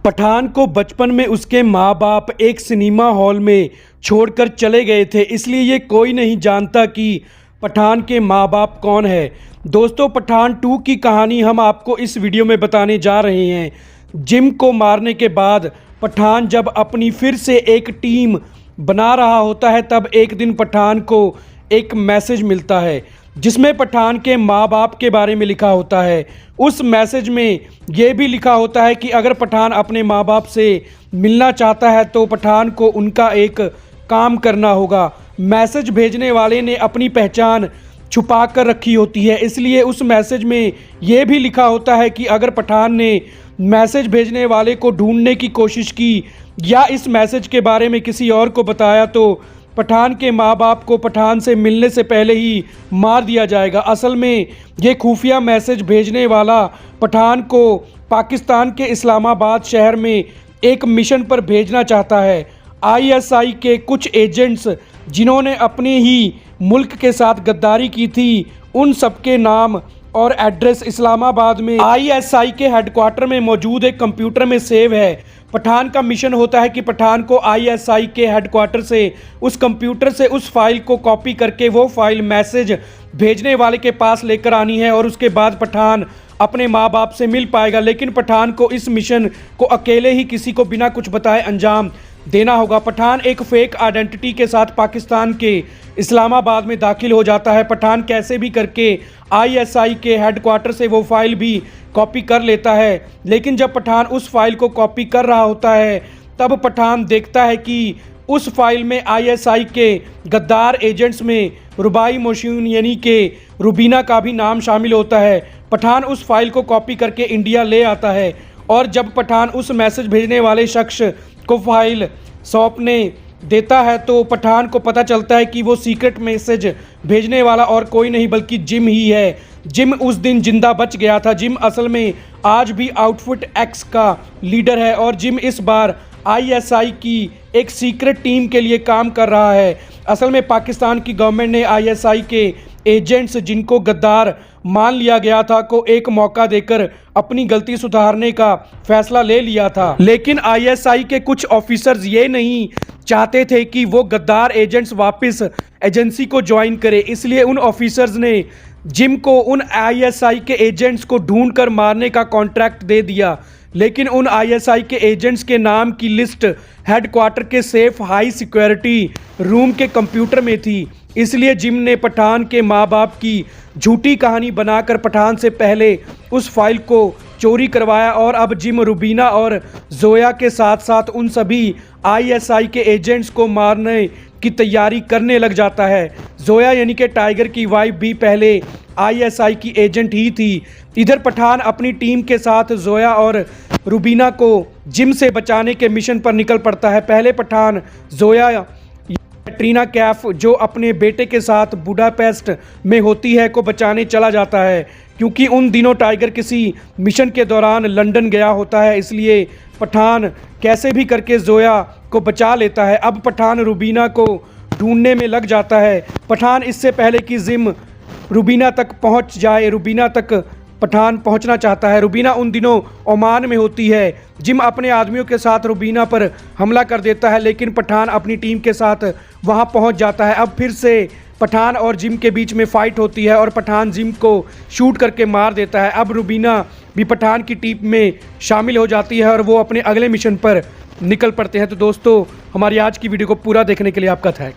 पठान को बचपन में उसके माँ बाप एक सिनेमा हॉल में छोड़कर चले गए थे, इसलिए ये कोई नहीं जानता कि पठान के माँ बाप कौन है। दोस्तों, पठान 2 की कहानी हम आपको इस वीडियो में बताने जा रहे हैं। जिम को मारने के बाद पठान जब अपनी फिर से एक टीम बना रहा होता है, तब एक दिन पठान को एक मैसेज मिलता है जिसमें पठान के माँ बाप के बारे में लिखा होता है। उस मैसेज में ये भी लिखा होता है कि अगर पठान अपने माँ बाप से मिलना चाहता है तो पठान को उनका एक काम करना होगा। मैसेज भेजने वाले ने अपनी पहचान छुपा कर रखी होती है, इसलिए उस मैसेज में ये भी लिखा होता है कि अगर पठान ने मैसेज भेजने वाले को ढूंढने की कोशिश की या इस मैसेज के बारे में किसी और को बताया तो पठान के माँ बाप को पठान से मिलने से पहले ही मार दिया जाएगा। असल में ये खुफिया मैसेज भेजने वाला पठान को पाकिस्तान के इस्लामाबाद शहर में एक मिशन पर भेजना चाहता है। आईएसआई के कुछ एजेंट्स जिन्होंने अपने ही मुल्क के साथ गद्दारी की थी, उन सबके नाम और एड्रेस इस्लामाबाद में आईएसआई के हेडक्वार्टर में मौजूद एक कंप्यूटर में सेव है। पठान का मिशन होता है कि पठान को आईएसआई के हेडक्वार्टर से उस कंप्यूटर से उस फाइल को कॉपी करके वो फाइल मैसेज भेजने वाले के पास लेकर आनी है और उसके बाद पठान अपने माँ बाप से मिल पाएगा। लेकिन पठान को इस मिशन को अकेले ही किसी को बिना कुछ बताए अंजाम देना होगा। पठान एक फेक आइडेंटिटी के साथ पाकिस्तान के इस्लामाबाद में दाखिल हो जाता है। पठान कैसे भी करके आईएसआई के हेडक्वार्टर से वो फाइल भी कॉपी कर लेता है। लेकिन जब पठान उस फाइल को कॉपी कर रहा होता है, तब पठान देखता है कि उस फाइल में आईएसआई के गद्दार एजेंट्स में रुबाई मोशीन यानी कि रुबीना का भी नाम शामिल होता है। पठान उस फाइल को कॉपी करके इंडिया ले आता है और जब पठान उस मैसेज भेजने वाले शख्स को फाइल सौंपने देता है तो पठान को पता चलता है कि वो सीक्रेट मैसेज भेजने वाला और कोई नहीं बल्कि जिम ही है। जिम उस दिन जिंदा बच गया था। जिम असल में आज भी आउटफिट एक्स का लीडर है और जिम इस बार आईएसआई की एक सीक्रेट टीम के लिए काम कर रहा है। असल में पाकिस्तान की गवर्नमेंट ने आईएसआई के एजेंट्स जिनको गद्दार मान लिया गया था को एक मौका देकर अपनी गलती सुधारने का फैसला ले लिया था। लेकिन आईएसआई के कुछ ऑफिसर्स ये नहीं चाहते थे कि वो गद्दार एजेंट्स वापस एजेंसी को ज्वाइन करे, इसलिए उन ऑफिसर्स ने जिम को उन आईएसआई के एजेंट्स को ढूंढकर मारने का कॉन्ट्रैक्ट दे दिया। लेकिन उन आईएसआई के एजेंट्स के नाम की लिस्ट हेडक्वार्टर के सेफ हाई सिक्योरिटी रूम के कंप्यूटर में थी, इसलिए जिम ने पठान के माँ बाप की झूठी कहानी बनाकर पठान से पहले उस फाइल को चोरी करवाया और अब जिम रुबीना और जोया के साथ साथ उन सभी आईएसआई के एजेंट्स को मारने की तैयारी करने लग जाता है। जोया यानी कि टाइगर की वाइफ भी पहले आईएसआई की एजेंट ही थी। इधर पठान अपनी टीम के साथ जोया और रुबीना को जिम से बचाने के मिशन पर निकल पड़ता है। पहले पठान जोया कैटरीना कैफ जो अपने बेटे के साथ बुडापेस्ट में होती है को बचाने चला जाता है, क्योंकि उन दिनों टाइगर किसी मिशन के दौरान लंदन गया होता है, इसलिए पठान कैसे भी करके जोया को बचा लेता है। अब पठान रुबीना को ढूंढने में लग जाता है। पठान इससे पहले कि जिम रुबीना तक पहुंच जाए, रुबीना तक पठान पहुंचना चाहता है। रुबीना उन दिनों ओमान में होती है। जिम अपने आदमियों के साथ रुबीना पर हमला कर देता है, लेकिन पठान अपनी टीम के साथ वहां पहुंच जाता है। अब फिर से पठान और जिम के बीच में फ़ाइट होती है और पठान जिम को शूट करके मार देता है। अब रुबीना भी पठान की टीम में शामिल हो जाती है और वो अपने अगले मिशन पर निकल पड़ते हैं। तो दोस्तों, हमारी आज की वीडियो को पूरा देखने के लिए आपका थैंक्स।